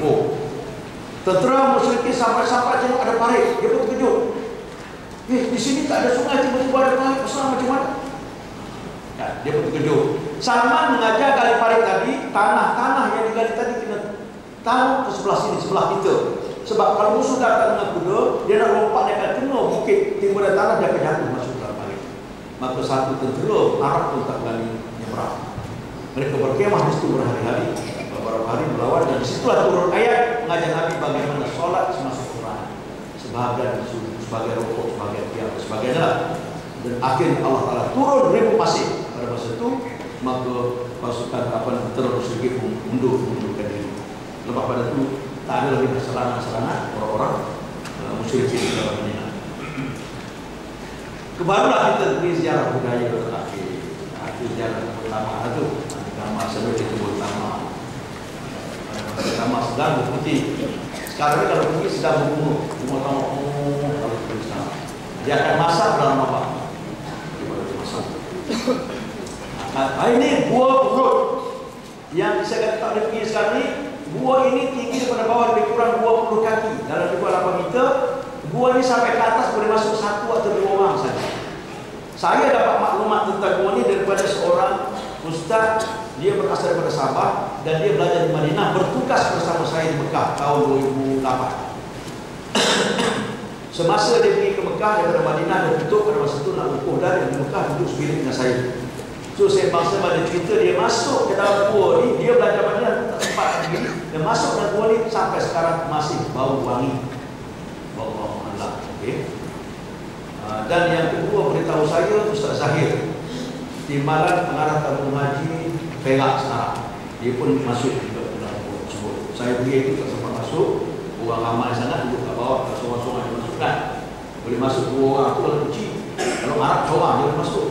tentera musyrikin sampai-sampai tengok ada Parit, dia pun terkejut. Di sini tak ada sungai, tiba-tiba ada Parit besar macam mana? Ya, dia pun terkejut. Salman mengajar gali Parit tadi, tanah-tanah yang digali tadi kena taruh ke sebelah sini, sebelah kita. Sebab kalau musuh datang dengan kuda, dia nak lompat, dia akan kena bukit timur dan tanah, dia akan jatuh masuk dalam Parit. Maka satu tentera Arab pun tak berani nyebrang. Mereka berkemah di situ berhari-hari, beberapa hari melawan, dan disitulah turun ayat mengajar Nabi bagaimana solat semasa peperangan. Sebahagian sebagai rokok, sebagai tiap, sebagainya. Dan akhirnya Allah Ta'ala turun ribu pasir pada masa itu. Maka pasukan tentera musyrikin mundurkan diri. Lepas pada itu tak ada lagi serangan-serangan orang-orang musyrikin di dalam Madinah. Kebarulah kita beri sejarah budaya terakhir. Itu sejarah pertama itu. Nama sebelum itu pertama. Nama sedang berputih. Sekarang kalau pergi sedang berbunga. Semua tahu kalau pergi sana. Dia akan masak dalam apa? Dia boleh masak. Ini buah urut yang saya kata tak boleh pergi sekarang ni. Buah ini tinggi daripada bawah lebih kurang 20 kaki. Dalam lebih kurang 8 meter. Buah ini sampai ke atas boleh masuk 1 atau 2 orang saja. Saya dapat maklumat tentang buah ini daripada seorang ustaz. Dia berasal daripada Sabah dan dia belajar di Madinah, bertugas bersama saya di Mekah tahun 2008. Semasa dia pergi ke Mekah daripada Madinah, dia tutup pada masa itu nak ukur dari di Mekah, duduk sebilik dengan saya. So saya bangsa pada cerita dia masuk ke dalam gua ni, dia belajar Madinah tak sempat lagi. Dia masuk dalam gua ni sampai sekarang masih bau wangi. Bau Allah. Okay. Dan yang kedua beritahu saya Ustaz Zahir, timbalan pengarah tabung haji Perak sekarang. Dia pun masuk ke dalam gua tersebut. Saya pergi itu tak sempat masuk. Orang ramai sangat duduk kat bawah, tak seorang-seorang yang masukkan. Boleh masuk 2 orang tu kalau kecil. Kalau Arab seorang dia boleh masuk.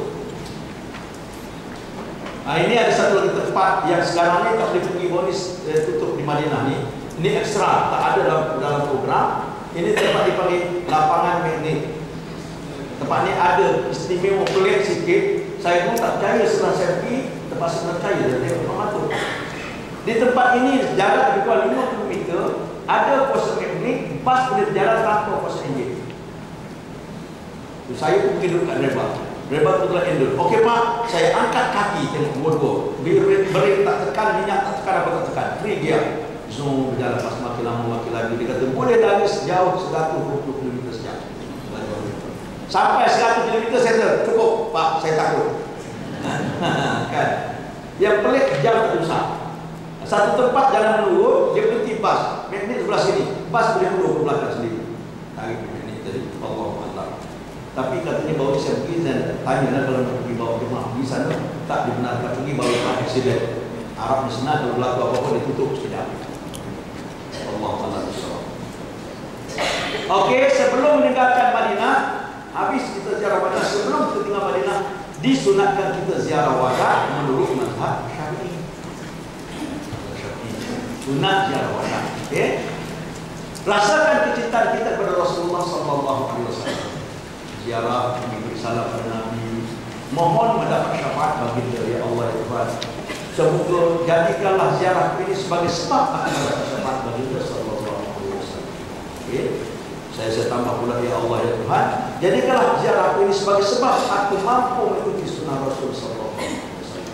Ini ada satu lagi tempat yang sekarang ni tak boleh pergi bonus tutup di Madinah ni. Ini ekstra, tak ada dalam program. Ini tempat dipanggil lapangan magnet. Tempat ni ada istimewa pelik sikit. Saya pun tak percaya setelah saya pergi, terpaksa percaya dan tengok depan mata. Di tempat ini jarak lebih kurang 50 meter, ada kuasa teknik, bas boleh berjalan tanpa kuasa enjin. Saya pun pergi duduk kat driver tu telah handle. Okey Pak, saya angkat kaki tengok dua-dua. Brake tak tekan, minyak tak tekan, apa tak tekan. 3 gear. Zoom berjalan pas makin lama makin lagi. Dia kata boleh lari sejauh 120 km sejam. Sampai 100 km saya kata cukup Pak, saya takut. Kan? Yang pelik jam tak usah. Satu tempat jalan menurut, dia berhenti bas. Magnet sebelah sini. Bas boleh mundur ke belakang sendiri. Tarik magnet tadi. Allah Allah. Tapi katanya bawa saya pergi dan tanya kalau nak pergi bawa jemaah di sana, tak dibenarkan pergi bawa jemaah aksiden. Arab di sana kalau berlaku apa-apa ditutup sekejap. Allah Allah. Okey, sebelum meninggalkan Madinah, habis kita ziarah Madinah, sebelum kita tinggal Madinah, disunatkan kita ziarah wada menurut mazhab Syafi'i. Sunat ziarah wada. Okey. Rasakan kecintaan kita kepada Rasulullah sallallahu alaihi wasallam. Ziarah, memberi salam pada Nabi, mohon mendapat syafaat bagi dia, ya Allah ya Tuhan. Semoga jadikanlah ziarah ini sebagai sebab akan mendapat syafaat bagi dia sallallahu alaihi wasallam. Okey. Saya tambah pula, ya Allah ya Tuhan, jadikanlah ziarah ini sebagai sebab aku mampu mengikuti sunnah Rasul sallallahu alaihi wasallam.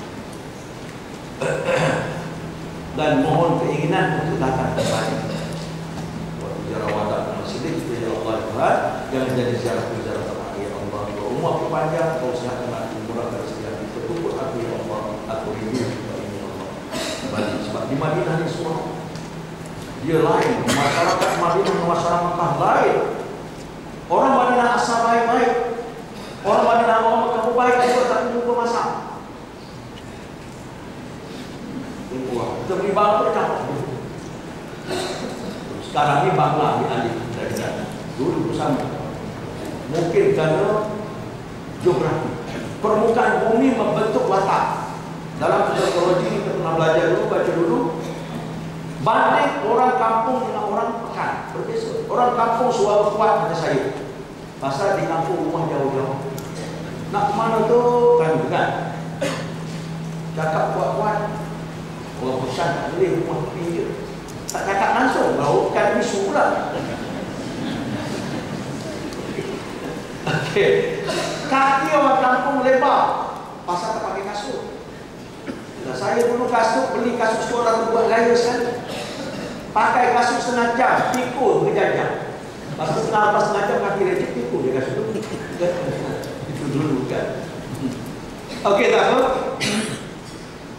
Dan mohon keinginan untuk datang kembali. Waktu ziarah wada masjid kita, ya Allah ya Tuhan, jangan jadi ziarah terakhir, ya Allah. Umur aku panjang, kau sihatkan aku, murahkan segala kita. Tumpuk aku ya Allah, aku rindu kepada ya Allah. Kembali sebab di Madinah ni semua dia lain. Masyarakat Madinah dengan masyarakat Mekah lain. Orang Madinah asal baik-baik. Orang Madinah orang kamu baik juga, tapi lupa masak. Kita beli bangla campur. Sekarang ni bangla dialih dari sana. Dulu bersama. Mungkin kerana geografi. Permukaan bumi membentuk watak. Dalam psikologi kita pernah belajar dulu, baca dulu. Banding orang kampung dengan orang pekan berbeza. Orang kampung suara kuat macam saya. Pasal di kampung rumah jauh-jauh. Nak ke mana tu kan? Cakap kuat-kuat. Orang pesan tak boleh, rumah tepi je. Tak cakap langsung, barukan isu pula. Okey. Kaki orang kampung lebar. Pasal tak pakai kasut. Saya dulu kasut, beli kasut sekolah tu buat gaya sekali. Pakai kasut setengah jam, pikul berjam-jam. Lepas setengah jam kaki lecet, pikul dia kasut tu. Itu dulu kan. Okey tak apa?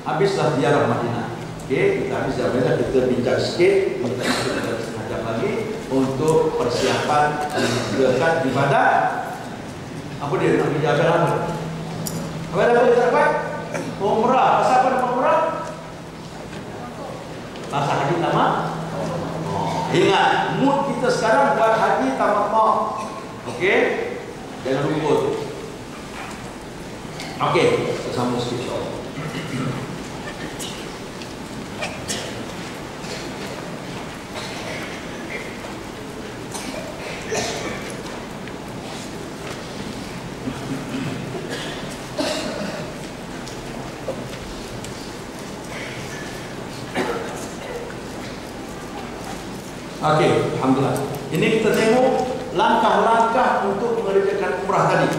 Habislah ziarah Madinah. Okey, kita habis ziarah Madinah, kita bincang sikit. Kita masuk dalam setengah jam lagi untuk persiapan mengerjakan ibadah. Apa dia nak bincangkan apa? Apa dah boleh dapat? Umrah. Pasal apa nama umrah? Pasal haji tamat. Ingat, mood kita sekarang buat haji tamat. Okey? Jangan lupa tu. Okey, kita sambung sikit insya-Allah. Okey, alhamdulillah. Ini kita tengok langkah-langkah untuk mengerjakan umrah tadi.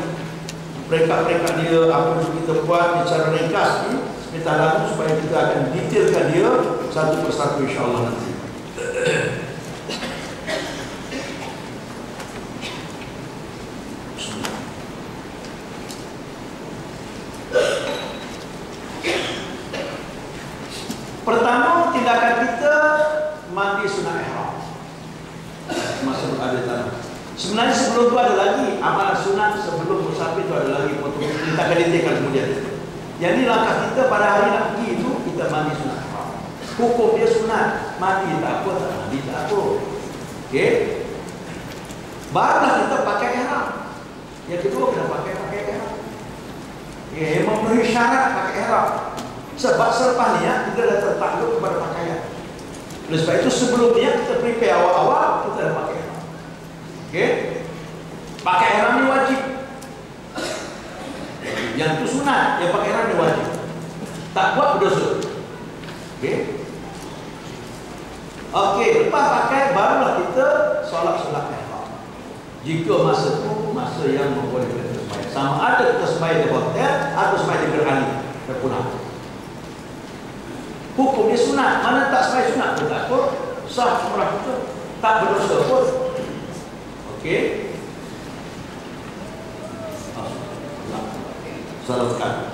Peringkat-peringkat dia, apa yang kita buat secara ringkas ni, sebentar lagi supaya kita akan detailkan dia satu persatu insya-Allah nanti. Pertama, tindakan kita mandi sunat ihram. Masuk ada tanah. Sebenarnya sebelum itu ada lagi amalan sunat sebelum musafir itu ada lagi potong. Kita akan detailkan kemudian. Jadi langkah kita pada hari nak pergi itu kita mandi sunat ihram. Hukum dia sunat, mandi tak apa, tak mandi tak apa. Okey. Barulah kita pakai ihram. Yang kedua kita pakai ihram. Okey, memenuhi syarat pakai ihram. Sebab selepas niat kita dah tertakluk kepada pakaian. Oleh sebab itu sebelum niat kita prepare awal-awal kita dah pakai ihram. Okey. Pakai ihram ni wajib. Yang itu sunat, yang pakai ihram dia wajib. Tak buat berdosa. Okey. Okey, lepas pakai barulah kita solat sunat ihram. Jika masa tu masa yang membolehkan kita sembahyang. Sama ada kita sembahyang di hotel atau sembahyang di gerhana terpulang. Hukum dia sunat. Mana tak sembahyang sunat pun tak apa. Sah umrah kita. Tak berdosa pun. Okey. Salatkan.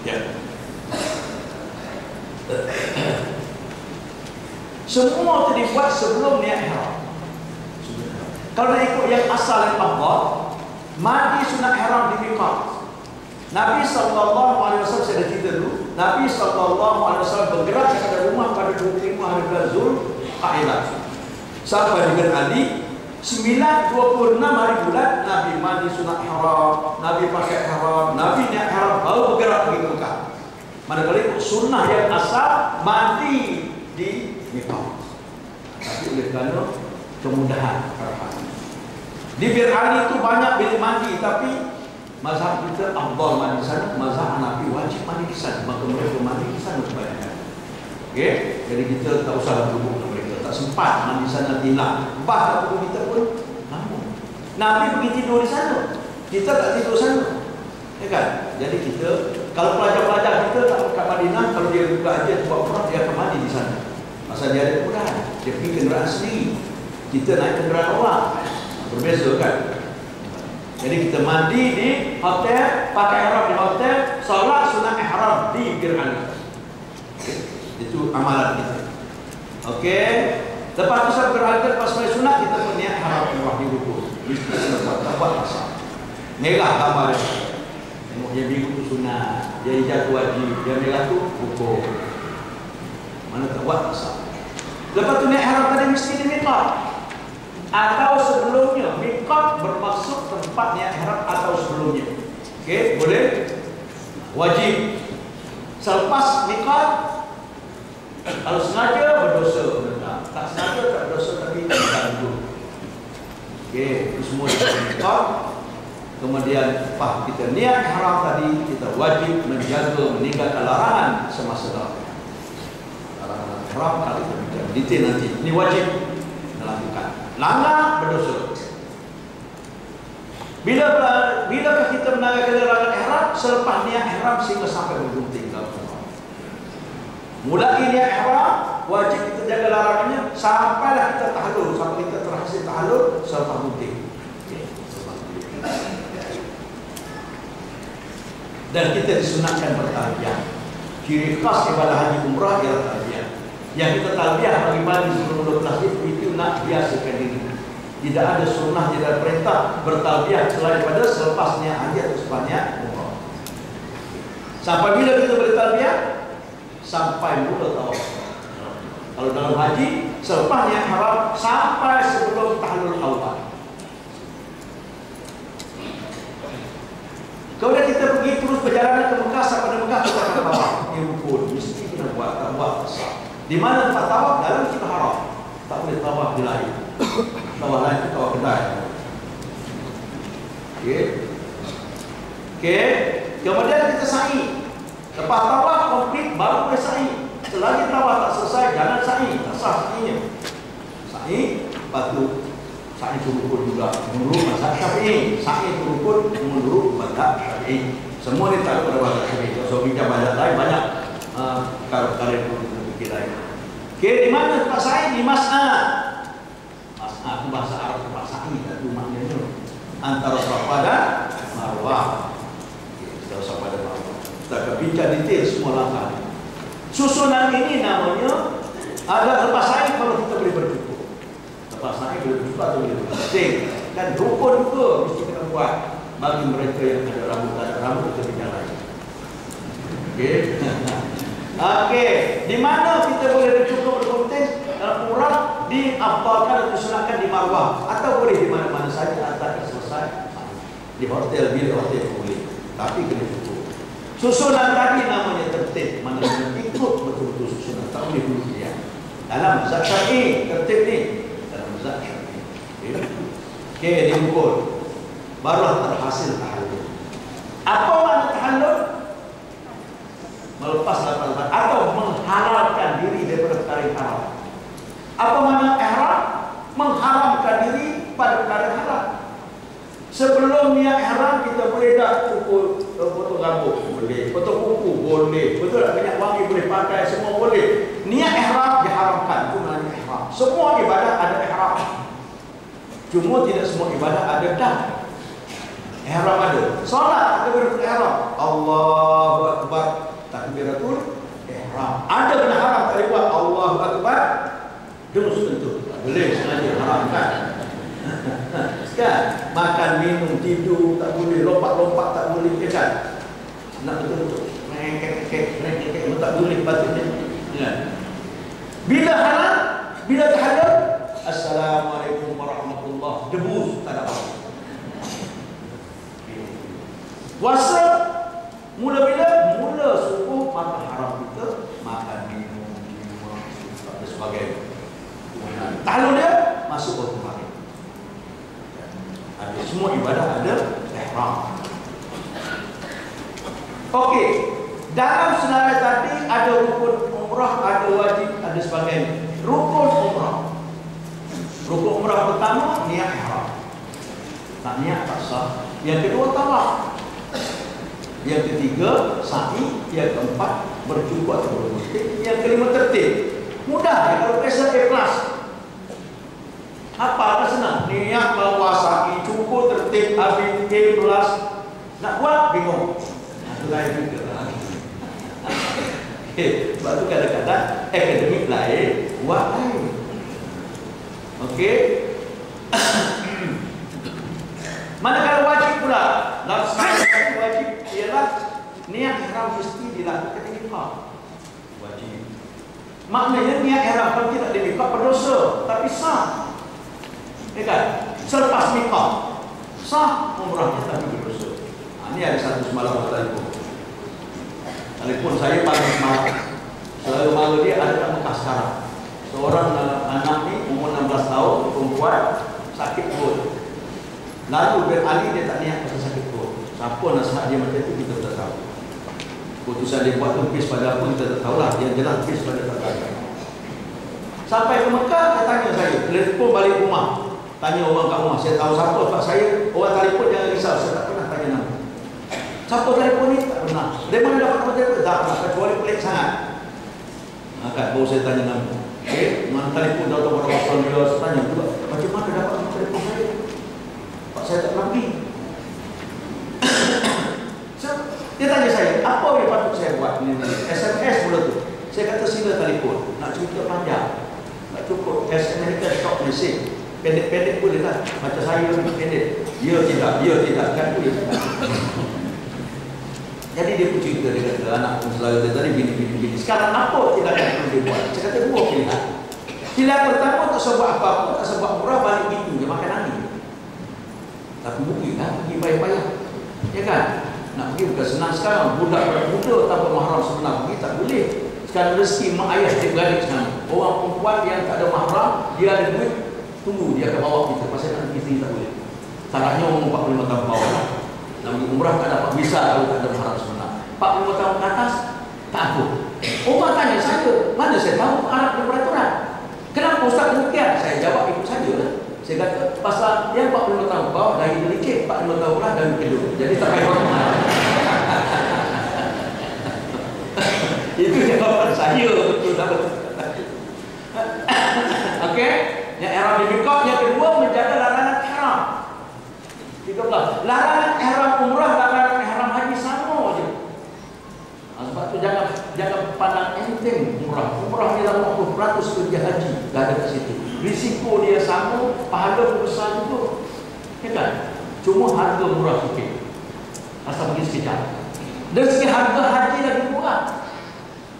Ya. Semua itu dibuat sebelum niat ihram. Kalau nak ikut yang asal yang afdal, mandi sunat ihram di miqat. Nabi SAW, saya dah cerita dulu, Nabi SAW bergerak daripada rumah pada 25 hari bulan Zulqa'dah sampai dengan Ali 26 hari bulan. Nabi mandi sunat ihram, Nabi pakai ihram, Nabi niat ihram, baru bergerak pergi ke Mekah. Manakala ikut sunnah yang asal, mandi di miqat. Tapi oleh kerana kemudahan di Bir Ali itu banyak bilik mandi, tapi mazhab kita afdal mandi di sana, mazhab Hanafi wajib mandi di sana, maka mereka mandi di sana kebanyakan. Okey, jadi kita tak usah duduk dengan mereka, tak sempat mandi di sana hilang. Bah tubuh kita pun lama. Nabi pergi tidur di sana, kita tak tidur sana, ya kan? Jadi kita, kalau pelajar-pelajar kita tak kat Madinah, kalau dia buka aja buat umrah, dia akan mandi di sana. Pasal dia ada kemudahan, dia pergi kenderaan sendiri, kita naik kenderaan orang. Berbeza kan? Jadi kita mandi di hotel, pakai ihram di hotel, solat sunat ihram di Bir Ali. Itu amalan kita. Okey. Lepas tu saya berangkat pas sembahyang sunat, kita pun niat ihram umrah di rukun. Mesti kena buat asal. Merah gambar dia. Tengok yang biru tu sunat, yang hijau tu wajib, yang merah tu rukun. Mana tak buat asal. Lepas tu niat ihram tadi mesti di miqat. Atau sebelumnya. Miqat bermaksud tempat niat ihram atau sebelumnya. Okey, boleh? Wajib. Selepas miqat, kalau sengaja berdosa, tak sengaja tak berdosa, tapi tak dulu. Okey, itu semua di miqat. Kemudian lepas kita niat ihram tadi, kita wajib menjaga meninggalkan larangan semasa dalam larangan ihram. Kalau kita bicara detail nanti, ini wajib dilakukan. Langgar berdosa. Bila kita menanggalkan larangan ihram selepas niat ihram sehingga sampai bergunting dalam ihram. Mulai niat ihram wajib kita jaga larangannya sampailah kita tahallul, sampai kita terhasil tahallul selepas gunting. Dan kita disunatkan bertalbiyah. Ciri khas ibadah haji umrah ialah talbiyah. Yang kita talbiyah bagi sebelum 12 itu nak biasakan diri. Tidak ada sunnah, tidak ada perintah bertalbiyah selain pada selepas niat haji atau selepas niat umrah. Sampai bila kita bertalbiyah? Sampai mula tawaf. Kalau dalam haji, selepas niat ihram sampai sebelum tahallul awal. Kemudian kita pergi terus perjalanan ke Mekah, sampai Mekah kita akan tawaf. Ini rukun, mesti kita buat, tak buat sah. Di mana tempat tawaf? Dalam Masjidil Haram. Tak boleh tawaf di lain. Tawaf lain itu tawaf kedai. Okey. Okey. Kemudian kita sa'i. Lepas tawaf komplit baru boleh sa'i. Selagi tawaf tak selesai jangan sa'i, tak sah sa'inya. Sa'i, lepas tu sa'i itu rukun juga menurut mazhab Syafi'i. Sa'i itu rukun menurut mazhab Syafi'i. Semua ni tak pada mazhab Syafi'i. So bincang mazhab lain banyak perkara yang perlu kita fikir lain. Okey, di mana tempat sa'i? Di Mas'a. Mas'a itu bahasa Arab, tempat sa'i, itu maknanya antara Safa dan Marwah. Kita Safa dan Marwah. Kita akan bincang detail semua langkah. Susunan ini namanya ada lepas sa'i kalau kita boleh bercukur. Lepas sa'i boleh bercukur atau boleh bercukur. Dan rukun juga mesti kita buat bagi mereka yang ada rambut, tak ada rambut kita bincang lain. Okey. Okey, di mana kita boleh bercukur berkunting dalam umrah? Diafdalkan atau disunatkan di Marwah atau boleh di mana-mana saja antara selesai di hotel, bil hotel boleh, tapi kena cukup. Susunan tadi namanya tertib, mana ikut betul-betul susunan, tak boleh dulu dia. Dalam mazhab Syafi'i tertib ni, dalam mazhab Syafi'i. Okey, diukur barulah terhasil tahallul. Apa makna tahallul? Melepas lapan atau menghalalkan diri daripada perkara yang haram. Apa makna ihram? Mengharamkan diri pada perkara yang haram. Sebelum niat ihram kita boleh tak cukur, potong rambut boleh, potong kuku boleh, betul tak? Minyak wangi boleh pakai, semua boleh. Niat ihram diharamkan, itu maknanya ihram. Semua ibadah ada ihram. Cuma tidak semua ibadah ada dah. Ihram ada. Solat takbiratul ihram. Allahu akbar. Takbiratul ihram. Ada benda haram tak boleh buat. Allahu akbar. Dus tentu. Tak boleh sengaja haram kan. Kan? Makan, minum, tidur tak boleh, lompat-lompat tak boleh, kan? Nak betul-betul merengkek, tak boleh patutnya. Ya. Bila halal, bila tahallul, assalamualaikum warahmatullahi, debus tak ada apa. Puasa mula bila? Mula subuh maka haram kita makan, minum, dan sebagainya. Tahallul dia masuk waktu maghrib. Ada semua ibadah ada ihram. Okey, dalam senarai tadi ada rukun umrah, ada wajib, ada sebagainya. Rukun umrah. Rukun umrah pertama niat ihram. Tak niat tak sah. Yang kedua tawaf. Yang ketiga sa'i, yang keempat berjumpa atau bermuslim, yang kelima tertib. Mudah ya kalau kisah ikhlas. Apa senang? Niat bawa sa'i, cukup, tertib, habis, ikhlas. Nak buat bingung. Itu lain juga. Sebab itu kadang-kadang akademik lain, buat lain. Okey. Manakala wajib pula, laksanakan wajib ialah niat ihram mesti dilakukan di miqat. Wajib. Maknanya niat ihram kalau tidak di miqat berdosa, tapi sah. Ya kan? Selepas miqat sah umrahnya tapi berdosa. Ini ada satu semalam telefon. Telefon saya pagi semalam. Selalu malu dia ada kat Mekah sekarang. Seorang anak ni umur 16 tahun, perempuan, sakit perut. Lalu beralih dia tak niat pasal sakit perut. Siapa nasihat dia macam itu kita tak tahu. Keputusan dia buat tu pis pada apa kita tak tahulah. Dia jelas pis pada tak tahu. Sampai ke Mekah dia tanya saya, telefon balik rumah. Tanya orang kat rumah, saya tahu siapa sebab saya orang telefon jangan risau, saya tak pernah tanya nama. Siapa telefon ni? Tak pernah. Dari mana dapat nama telefon? Tak pernah, kecuali pelik sangat. Kan, baru saya tanya nama. Okay, mana telefon dah tahu orang dia, saya tanya juga, macam mana dapat nama telefon saya? Pak saya tak pernah pergi. So, dia tanya saya, apa yang patut saya buat? SMS mula tu. Saya kata sila telefon, nak cerita panjang. Tak cukup SMS kita stop message. Pendek-pendek boleh tak? Macam saya pendek. Ya tidak kan boleh. Jadi dia pun cerita, dia kata anak pun selalu dia tadi bini. Sekarang apa tidak yang perlu dia buat? Saya kata dua pilihan. Pilihan pertama tak sebab apa-apa, tak sebab murah balik itu dia makan angin. Tapi pergi kan, pergi payah-payah. Ya kan? Nak pergi bukan senang sekarang. Budak muda tanpa mahram sebenarnya pergi tak boleh. Sekarang rezeki mak ayah dia beradik sekarang. Orang perempuan yang tak ada mahram, dia ada duit, tunggu dia akan bawa kita. Pasal nak isteri tak boleh. Syaratnya umur 45 tahun bawah. Nak pergi umrah tak dapat visa kalau tak ada mahram sebenar. 45 tahun ke atas tak apa. Orang tanya saya, mana saya tahu Arab ada peraturan? Kenapa Ustaz demikian? Saya jawab ikut saja lah. Saya kata pasal yang 45 tahun bawah dari delik 45 tahun lah dari kedua. Jadi tak payah mahram. Itu jawapan saya betul tak betul. Okey. Yang ihram di miqat, yang kedua menjaga larangan ihram. 13. Larangan ihram umrah, larangan ihram haji sama aja. Sebab tu jangan pandang enteng umrah. Umrah ni 80% kerja haji, dah ada kat situ. Risiko dia sama, pahala besar juga. Ya kan? Cuma harga murah sikit. Asal pergi sekejap. Dari segi harga haji lagi murah.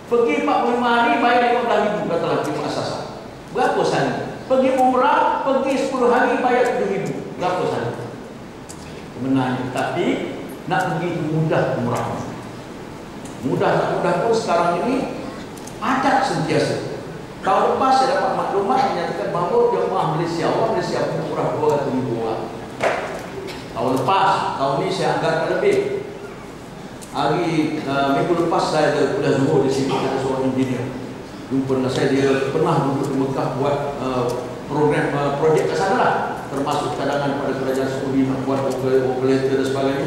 Pergi 45 hari bayar 15,000 katalah di muassasah. Berapa sana? Pergi umrah, pergi 10 hari bayar 7,000. Berapa sana? Sebenarnya, tapi nak pergi mudah umrah. Mudah tak mudah pun sekarang ini padat sentiasa. Tahun lepas saya dapat maklumat menyatakan bahawa jemaah Malaysia, orang Malaysia umrah 200,000 orang. Tahun lepas, tahun ini saya anggarkan lebih. minggu lepas saya ada kuliah zuhur di sini, ada seorang engineer. Jumpa dengan saya, dia pernah duduk di Mekah buat program projek ke sana lah, termasuk cadangan pada kerajaan Saudi nak buat operator dan sebagainya.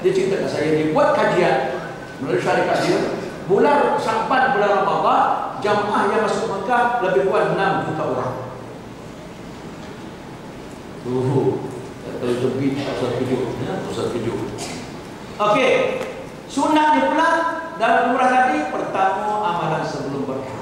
Dia cerita kat saya, dia buat kajian melalui syarikat dia. Bulan Sya'ban, bulan Ramadan, jamaah yang masuk Mekah lebih kurang 6 juta orang. Kalau lebih tak usah tujuh. Okey, sunnahnya pula dalam umrah tadi, pertama amalan sebelum berihram.